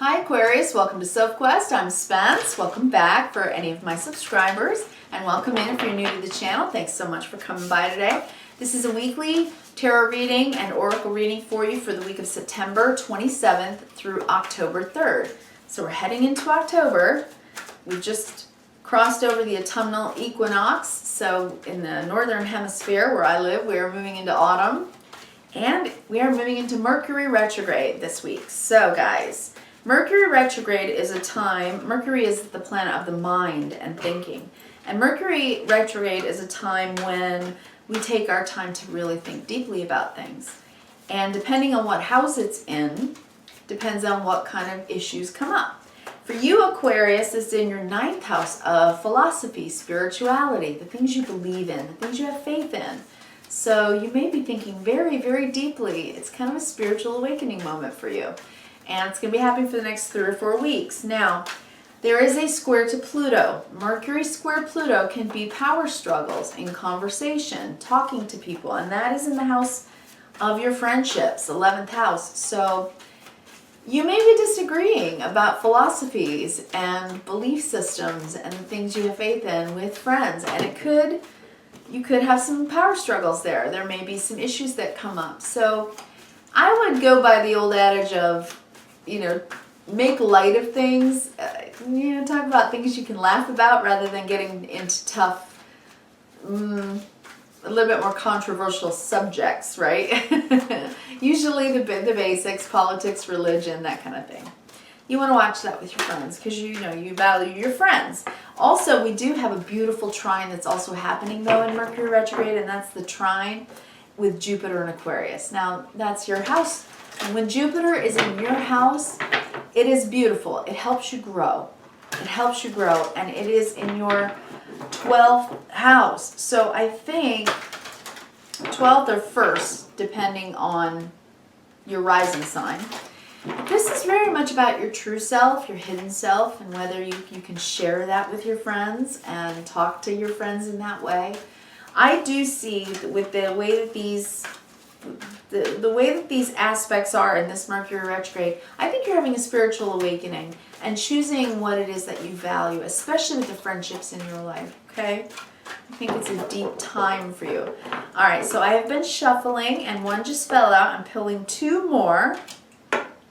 Hi Aquarius, welcome to Sophquest. I'm Spence. Welcome back for any of my subscribers, and welcome in if you're new to the channel. Thanks so much for coming by today. This is a weekly tarot reading and oracle reading for you for the week of September 27th through October 3rd. So we're heading into October. We've just crossed over the autumnal equinox. So in the northern hemisphere where I live, we are moving into autumn. And we are moving into Mercury retrograde this week. So guys, Mercury retrograde is a time, Mercury is the planet of the mind and thinking. And Mercury retrograde is a time when we take our time to really think deeply about things. And depending on what house it's in, depends on what kind of issues come up. For you, Aquarius, it's in your 9th house of philosophy, spirituality, the things you believe in, the things you have faith in. So you may be thinking very, very deeply. It's kind of a spiritual awakening moment for you. And it's going to be happening for the next 3 or 4 weeks. Now, there is a square to Pluto. Mercury square Pluto can be power struggles in conversation, talking to people. And that is in the house of your friendships, 11th house. So you may be disagreeing about philosophies and belief systems and the things you have faith in with friends. And you could have some power struggles there. There may be some issues that come up. So I would go by the old adage of, make light of things, talk about things you can laugh about rather than getting into tough, a little bit more controversial subjects, right? Usually the basics, politics, religion, that kind of thing. You want to watch that with your friends because you value your friends. Also, we do have a beautiful trine that's also happening though in Mercury retrograde, and that's the trine with Jupiter and Aquarius. Now, that's your house. And when Jupiter is in your house, it is beautiful. It helps you grow. It helps you grow, and it is in your 12th house. So I think 12th or 1st, depending on your rising sign. This is very much about your true self, your hidden self, and whether you can share that with your friends and talk to your friends in that way. I do see with the way that these aspects are in this Mercury retrograde, I think you're having a spiritual awakening and choosing what it is that you value, especially with the friendships in your life, okay? I think it's a deep time for you. All right, so I have been shuffling, and one just fell out. I'm pulling 2 more.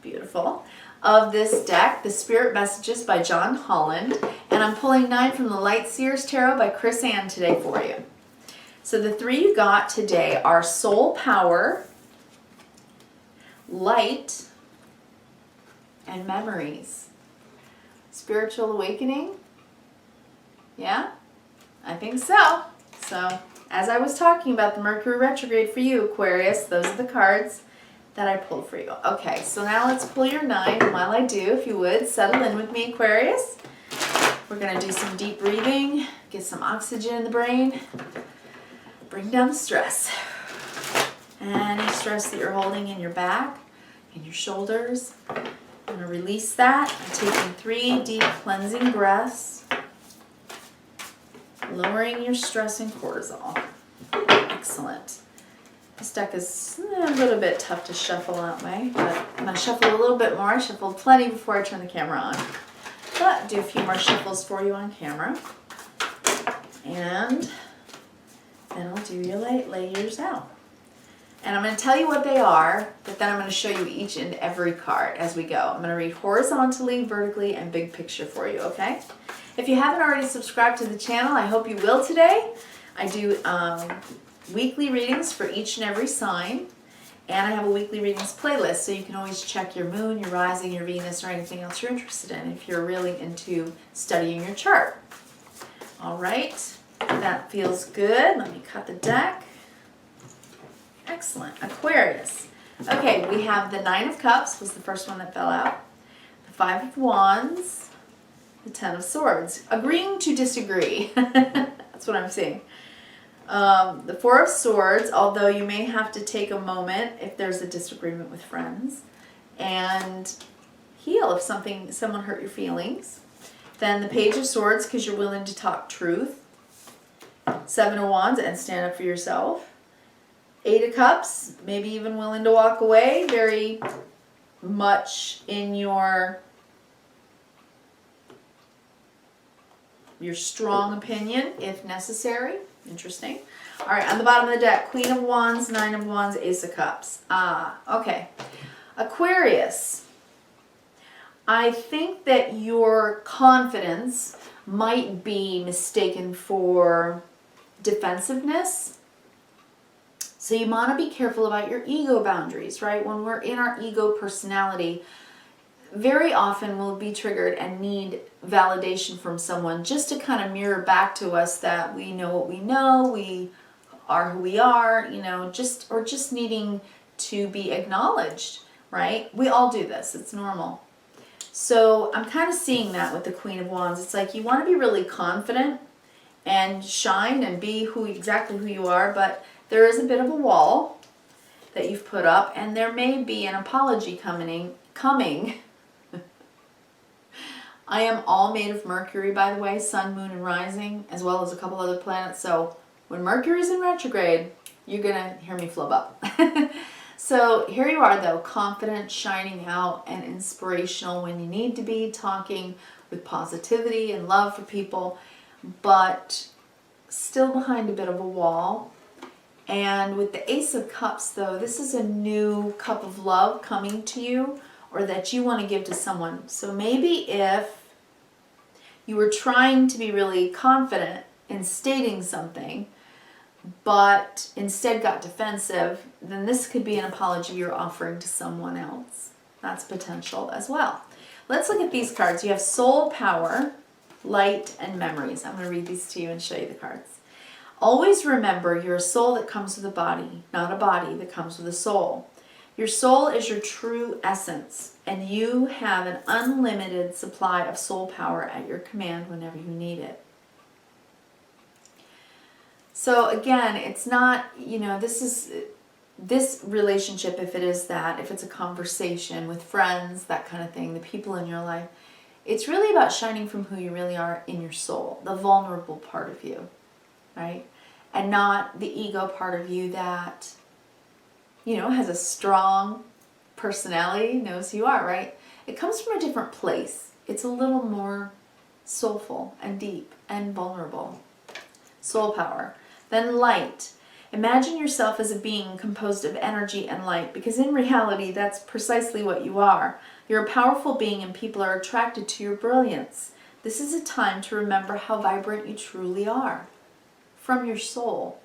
Beautiful, of this deck, The Spirit Messages by John Holland, and I'm pulling 9 from the Light Seers Tarot by Chris Ann today for you. So the 3 you got today are Soul Power, Light, and Memories. Spiritual awakening? Yeah, I think so. So as I was talking about the Mercury retrograde for you, Aquarius, those are the cards that I pulled for you. Okay, so now let's pull your 9, and while I do, if you would, settle in with me, Aquarius. We're going to do some deep breathing, get some oxygen in the brain, bring down the stress. Any stress that you're holding in your back, in your shoulders, I'm going to release that. I'm taking 3 deep cleansing breaths, lowering your stress and cortisol. Excellent. This deck is a little bit tough to shuffle that way, but I'm going to shuffle a little bit more. I shuffled plenty before I turn the camera on. But do a few more shuffles for you on camera. And then I'll do your layers out. And I'm going to tell you what they are, but then I'm going to show you each and every card as we go. I'm going to read horizontally, vertically, and big picture for you, okay? If you haven't already subscribed to the channel, I hope you will today. I do weekly readings for each and every sign, and I have a weekly readings playlist, so you can always check your moon, your rising, your Venus, or anything else you're interested in if you're really into studying your chart. All right, that feels good. Let me cut the deck. Excellent. Aquarius. Okay, we have the 9 of Cups was the first one that fell out, the 5 of Wands, the 10 of Swords. Agreeing to disagree. That's what I'm seeing. The 4 of Swords, although you may have to take a moment if there's a disagreement with friends and heal if someone hurt your feelings. Then the Page of Swords, because you're willing to talk truth. 7 of Wands, and stand up for yourself. 8 of Cups, maybe even willing to walk away, very much in your your strong opinion if necessary. Interesting. All right, on the bottom of the deck, Queen of Wands, Nine of Wands, Ace of Cups. Okay. Aquarius. I think that your confidence might be mistaken for defensiveness. So you want to be careful about your ego boundaries, right? When we're in our ego personality, very often we'll be triggered and need validation from someone just to kind of mirror back to us that we know what we know, we are who we are, you know, just needing to be acknowledged, right? We all do this. It's normal. So I'm kind of seeing that with the Queen of Wands. It's like you want to be really confident and shine and be exactly who you are, but there is a bit of a wall that you've put up, and there may be an apology coming. I am all made of Mercury, by the way, Sun, Moon, and Rising, as well as a couple other planets. So when Mercury's in retrograde, you're going to hear me flub up. So here you are, though, confident, shining out, and inspirational when you need to be, talking with positivity and love for people, but still behind a bit of a wall. And with the Ace of Cups, though, this is a new cup of love coming to you, or that you want to give to someone. So maybe if you were trying to be really confident in stating something, but instead got defensive, then this could be an apology you're offering to someone else. That's potential as well. Let's look at these cards. You have Soul, Power, Light, and Memories. I'm going to read these to you and show you the cards. Always remember, you're a soul that comes with a body, not a body that comes with a soul. Your soul is your true essence, and you have an unlimited supply of soul power at your command whenever you need it. So again, it's not, you know, this relationship, if it is that, if it's a conversation with friends, that kind of thing, the people in your life, it's really about shining from who you really are in your soul, the vulnerable part of you, right? And not the ego part of you that, you know, has a strong personality, knows who you are, right? It comes from a different place. It's a little more soulful and deep and vulnerable. Soul power. Then light. Imagine yourself as a being composed of energy and light, because in reality, that's precisely what you are. You're a powerful being and people are attracted to your brilliance. This is a time to remember how vibrant you truly are from your soul,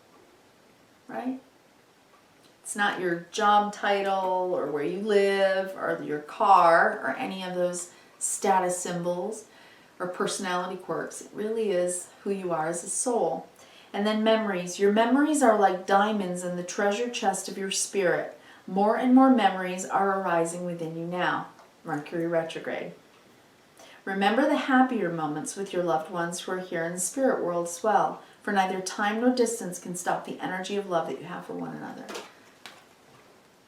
right? It's not your job title or where you live or your car or any of those status symbols or personality quirks. It really is who you are as a soul. And then memories. Your memories are like diamonds in the treasure chest of your spirit. More and more memories are arising within you now. Mercury retrograde. Remember the happier moments with your loved ones who are here in the spirit world as well, for neither time nor distance can stop the energy of love that you have for one another.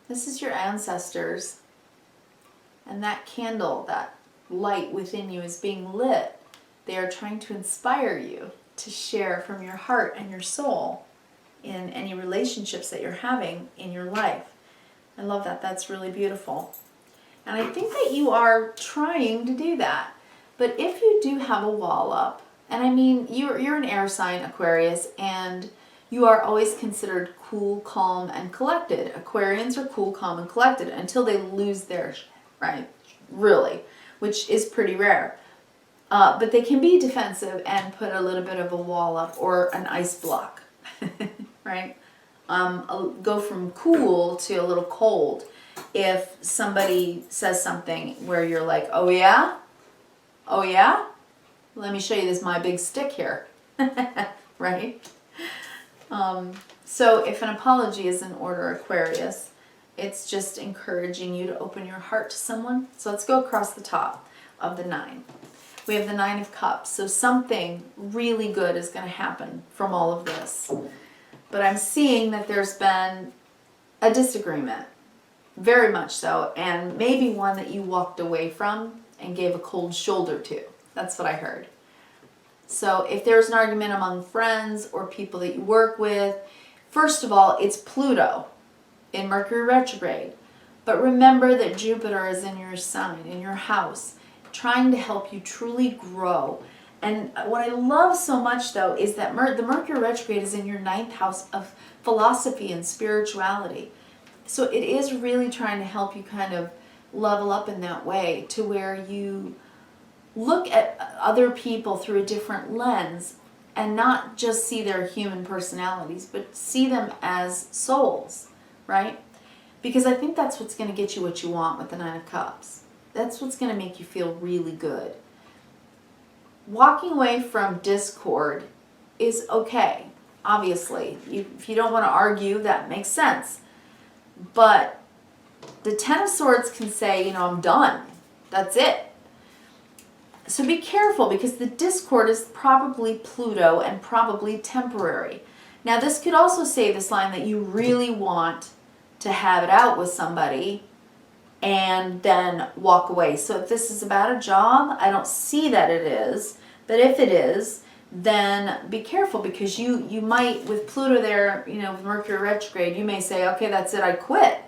This is your ancestors, and that candle, that light within you is being lit. They are trying to inspire you to share from your heart and your soul in any relationships that you're having in your life. I love that. That's really beautiful. And I think that you are trying to do that. But if you do have a wall up, and I mean, you're an air sign, Aquarius, and you are always considered cool, calm, and collected. Aquarians are cool, calm, and collected until they lose their shit, right? Really, which is pretty rare. But they can be defensive and put a little bit of a wall up or an ice block, right? Go from cool to a little cold if somebody says something where you're like, oh yeah? Oh yeah? Let me show you this, my big stick here, right? So if an apology is in order, Aquarius, it's just encouraging you to open your heart to someone. So let's go across the top of the 9. We have the 9 of Cups. So something really good is going to happen from all of this. But I'm seeing that there's been a disagreement, very much so, and maybe one that you walked away from and gave a cold shoulder to. That's what I heard. So if there's an argument among friends or people that you work with, first of all, it's Pluto in Mercury retrograde. But remember that Jupiter is in your sign, in your house, trying to help you truly grow And what I love so much, though, is that the Mercury retrograde is in your 9th house of philosophy and spirituality. So it is really trying to help you kind of level up in that way, to where you look at other people through a different lens and not just see their human personalities, but see them as souls, right? Because I think that's what's going to get you what you want with the 9 of Cups. That's what's going to make you feel really good. Walking away from discord is okay, obviously. If you don't want to argue, that makes sense. But the 10 of Swords can say, I'm done. That's it. So be careful, because the discord is probably Pluto and probably temporary. Now, this could also say, this line, that you really want to have it out with somebody and then walk away. So if this is about a job, I don't see that it is. But if it is, then be careful, because you might, with Pluto there, with Mercury retrograde, you may say, okay, that's it, I quit.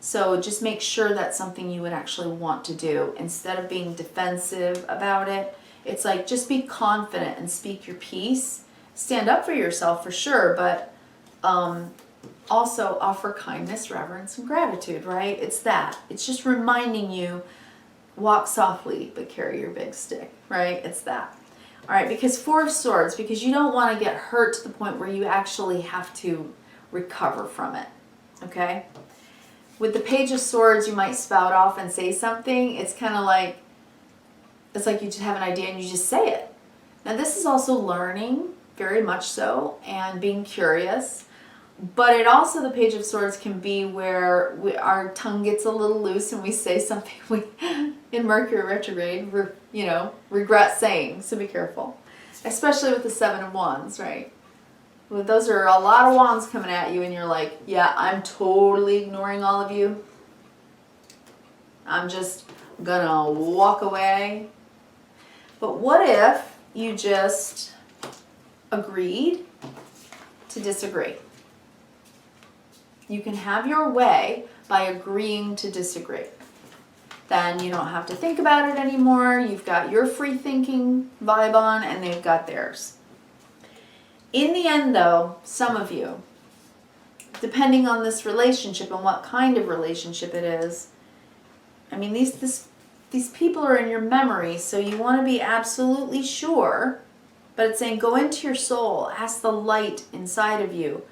So just make sure that's something you would actually want to do, instead of being defensive about it. It's like, just be confident and speak your piece. Stand up for yourself, for sure, but also offer kindness, reverence, and gratitude, right? It's that. It's just reminding you, walk softly, but carry your big stick, right? It's that. All right, because 4 of Swords, because you don't want to get hurt to the point where you actually have to recover from it, okay? With the Page of Swords, you might spout off and say something. It's kind of like, it's like you just have an idea and you just say it. Now, this is also learning, very much so, and being curious. But it also, the Page of Swords can be where our tongue gets a little loose and we say something we, in Mercury retrograde, regret saying. So be careful. Especially with the 7 of Wands, right? Well, those are a lot of wands coming at you, and you're like, yeah, I'm totally ignoring all of you. I'm just gonna walk away. But what if you just agreed to disagree? You can have your way by agreeing to disagree. Then you don't have to think about it anymore. You've got your free thinking vibe on, and they've got theirs. In the end, though, some of you, depending on this relationship and what kind of relationship it is, I mean, these people are in your memory, so you want to be absolutely sure, but it's saying go into your soul, ask the light inside of you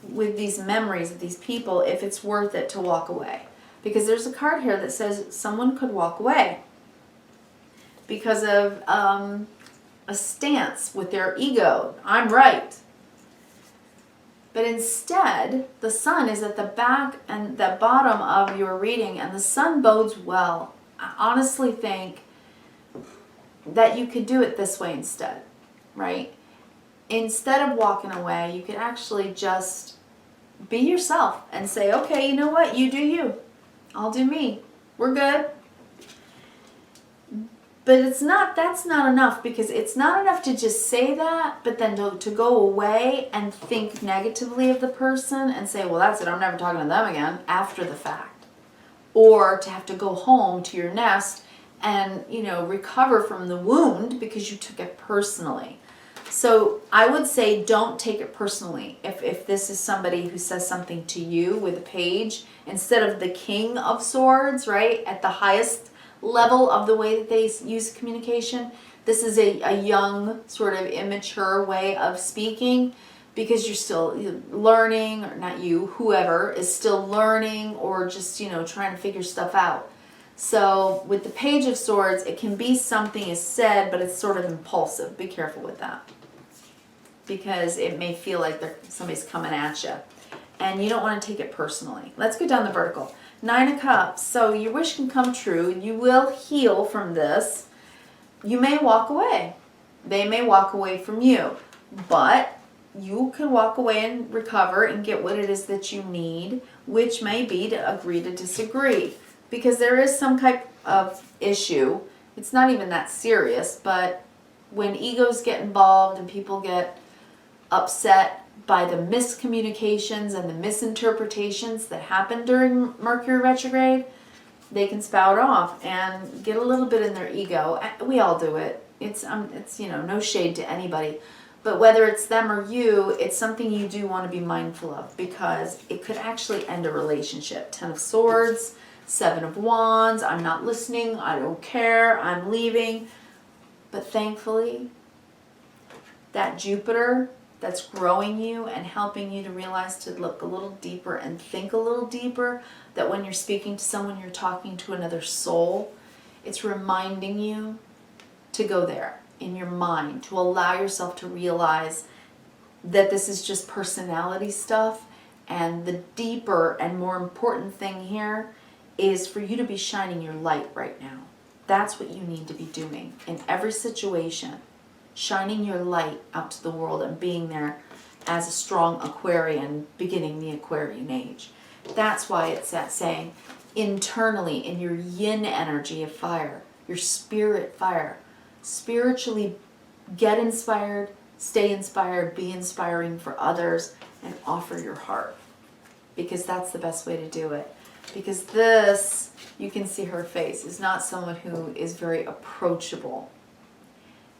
with these memories of these people if it's worth it to walk away. Because there's a card here that says someone could walk away because of a stance with their ego. I'm right. But instead, the sun is at the back and the bottom of your reading, and the sun bodes well. I honestly think that you could do it this way instead, right? Instead of walking away, you could actually just be yourself and say, okay, you know what? You do you. I'll do me. We're good. But that's not enough, because it's not enough to just say that, but then to go away and think negatively of the person and say, well, that's it, I'm never talking to them again, after the fact. Or to have to go home to your nest and, recover from the wound because you took it personally. So I would say don't take it personally. If this is somebody who says something to you with a page, instead of the King of Swords, right, at the highest level of the way that they use communication, this is a young, sort of immature way of speaking, because you're still learning, or not you, whoever is still learning, or just, trying to figure stuff out. So with the Page of Swords, it can be something is said, but it's sort of impulsive. Be careful with that, because it may feel like somebody's coming at you, and you don't want to take it personally. Let's go down the vertical. 9 of Cups. So your wish can come true. You will heal from this. You may walk away. They may walk away from you. But you can walk away and recover and get what it is that you need, which may be to agree to disagree. Because there is some type of issue. It's not even that serious, but when egos get involved and people get upset by the miscommunications and the misinterpretations that happen during Mercury retrograde, they can spout off and get a little bit in their ego. We all do it. It's you know, no shade to anybody. But whether it's them or you, it's something you do want to be mindful of, because it could actually end a relationship. 10 of Swords, 7 of Wands, I'm not listening, I don't care, I'm leaving. But thankfully, that Jupiter that's growing you and helping you to realize to look a little deeper and think a little deeper, that when you're speaking to someone, you're talking to another soul, it's reminding you to go there in your mind, to allow yourself to realize that this is just personality stuff, and the deeper and more important thing here is for you to be shining your light right now. That's what you need to be doing in every situation, shining your light out to the world and being there as a strong Aquarian beginning the Aquarian age. That's why it's that saying, internally in your yin energy of fire, your spirit fire, spiritually get inspired, stay inspired, be inspiring for others, and offer your heart, because that's the best way to do it. Because this, you can see her face, is not someone who is very approachable.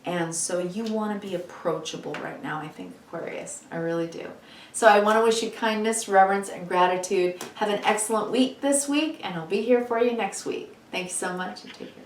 And so you want to be approachable right now, I think, Aquarius. I really do. So I want to wish you kindness, reverence, and gratitude. Have an excellent week this week, and I'll be here for you next week. Thank you so much, and take care.